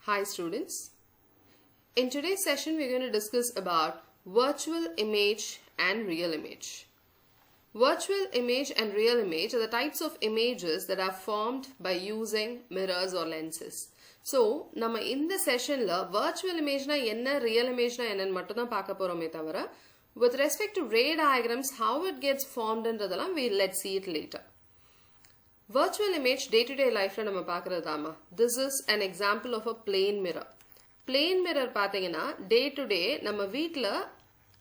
Hi students. In today's session we're going to discuss about virtual image and real image. Virtual image and real image are the types of images that are formed by using mirrors or lenses. So, நம்ம இந்த செஷன்ல virtual image na என்ன real image na என்னன்னு மட்டும் தான் பார்க்க போறோமே தவிர with respect to ray diagrams how it gets formed என்றதெல்லாம் let's see it later. Virtual image day-to-day life la நம்ம பார்க்கறதாமா. This is an example of a plane mirror. Plane mirror பாத்தீங்கன்னா day to day நம்ம வீட்ல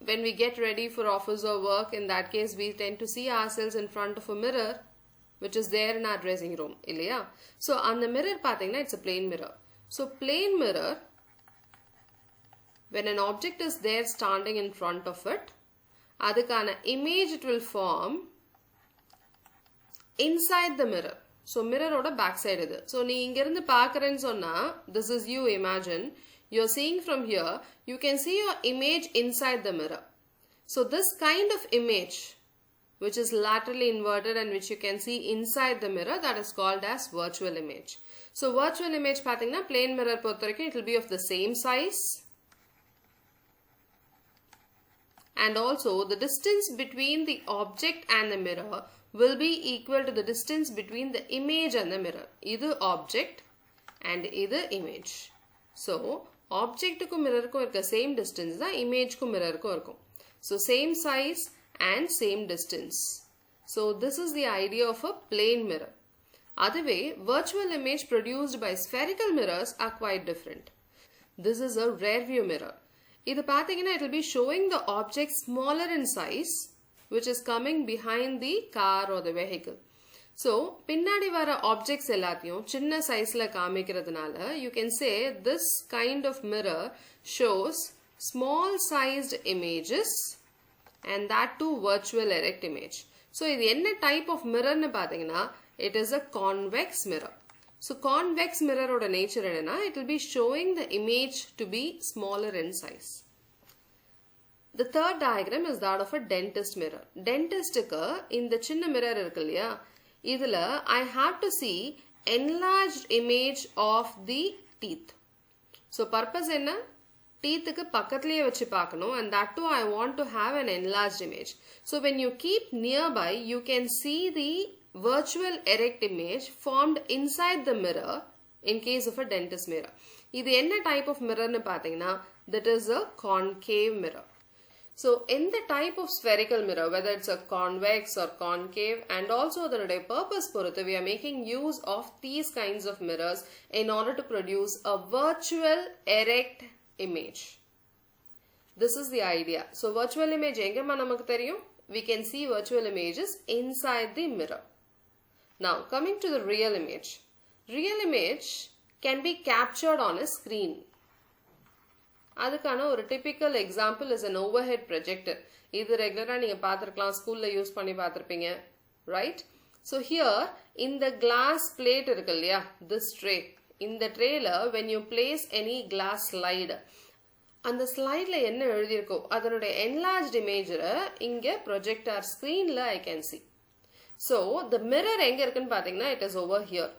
when we get ready for office or work, in that case we tend to see ourselves in front of a mirror which is there in our dressing room இல்லையா? So அந்த mirror பாத்தீங்கன்னா it's a plane mirror. So plane mirror, when an object is there standing in front of it, அதுக்கான image it will form inside the mirror. So mirror oda back side idu. So nee inga irundhu paakren sonna, this is you, imagine you're seeing from here, you can see your image inside the mirror. So this kind of image which is laterally inverted and which you can see inside the mirror, that is called as virtual image. So virtual image pathina plane mirror பொறுத்தவரைக்கும் it will be of the same size and also the distance between the object and the mirror will be equal to the distance between the image and the mirror. Idu object and idu image. So object ku mirror ku irka same distance da image ku mirror ku irukum. So same size and same distance. So this is the idea of a plane mirror. Otherwise, virtual image produced by spherical mirrors are quite different. This is a rear view mirror. Idu pathina it will be showing the object smaller in size which is coming behind the car or the vehicle. So, பின்னாடி வர objects எல்லாத்தையும் சின்ன sizeல காமிக்கிறதுனால you can say this kind of mirror shows small sized images and that too virtual erect image. So, இது என்ன type of mirror னு பாத்தீங்கன்னா it is a convex mirror. So, convex mirror ஓட nature என்னன்னா it will be showing the image to be smaller in size. The third diagram is that of a dentist mirror. Dentist ku இந்த சின்ன mirror இருக்கு இல்லையா, இதுல I have to see enlarged image of the teeth. So purpose என்ன, teeth க்கு பக்கத்துலயே வச்சு பார்க்கணும் and that too I want to have an enlarged image. So when you keep nearby, you can see the virtual erect image formed inside the mirror in case of a dentist mirror. இது என்ன type of mirror னு பாத்தீங்கன்னா that is a concave mirror. So in the type of spherical mirror, whether it's a convex or concave, and also the purpose பொறுத்து we are making use of these kinds of mirrors in order to produce a virtual erect image. This is the idea. So virtual image எங்கமா நமக்கு தெரியும்? We can see virtual images inside the mirror. Now coming to the real image. Real image can be captured on a screen. அதுக்கான ஒரு typical example is an overhead projector. இது ரெகுலரா நீங்க பார்த்திருக்கலாம், ஸ்கூல்ல use பண்ணி பார்த்திருப்பீங்க, right? So here in the glass plate இருக்கு இல்லையா, this tray, இந்த ட்ரேல when you place any glass slide, அந்த ஸ்லைட்ல என்ன எழுதியிருக்கோ அதனுடைய enlarged image இங்க projector screenல I can see. So the mirror எங்க இருக்குன்னு பாத்தீங்கன்னா it is over here.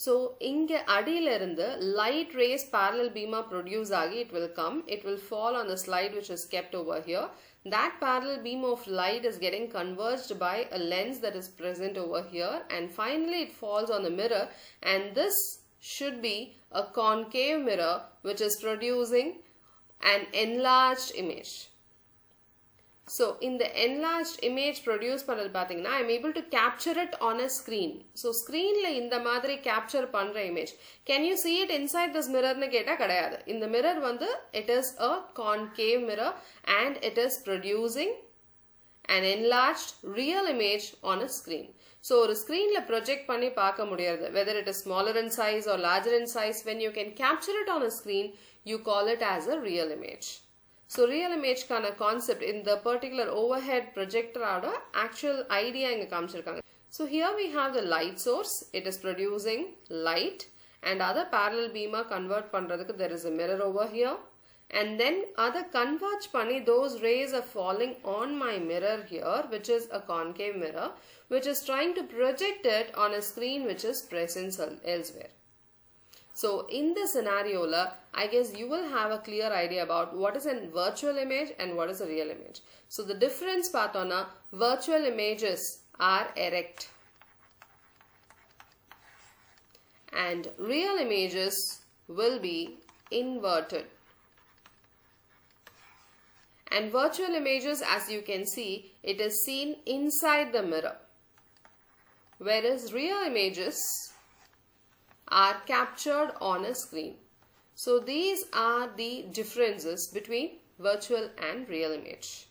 So இங்க அடியில இருந்து light rays parallel beam produce ஆகி it will fall on the slide which is kept over here. That parallel beam of light is getting converged by a lens that is present over here and finally it falls on the mirror, and this should be a concave mirror which is producing an enlarged image. So in the enlarged image produced பண்ணது பாத்தீங்கன்னா I am able to capture it on a screen. So screenல இந்த மாதிரி capture பண்ற image, can you see it inside this mirror னு கேட்டா கிடையாது. இந்த mirror வந்து it is a concave mirror and it is producing an enlarged real image on a screen. So ஒரு screenல project பண்ணி பார்க்க முடியாது, whether it is smaller in size or larger in size. When you can capture it on a screen, you call it as a real image. So real image kana concept in the particular overhead projector oda actual idea inga kaamichirukanga. So here we have the light source, it is producing light and other parallel beam convert pandradhukku there is a mirror over here, and then other converge panni those rays are falling on my mirror here which is a concave mirror which is trying to project it on a screen which is present elsewhere. So in this scenario, I guess you will have a clear idea about what is a virtual image and what is a real image. So the difference pathona, virtual images are erect and real images will be inverted. And virtual images, as you can see, it is seen inside the mirror, whereas real images are captured on a screen. So these are the differences between virtual and real image.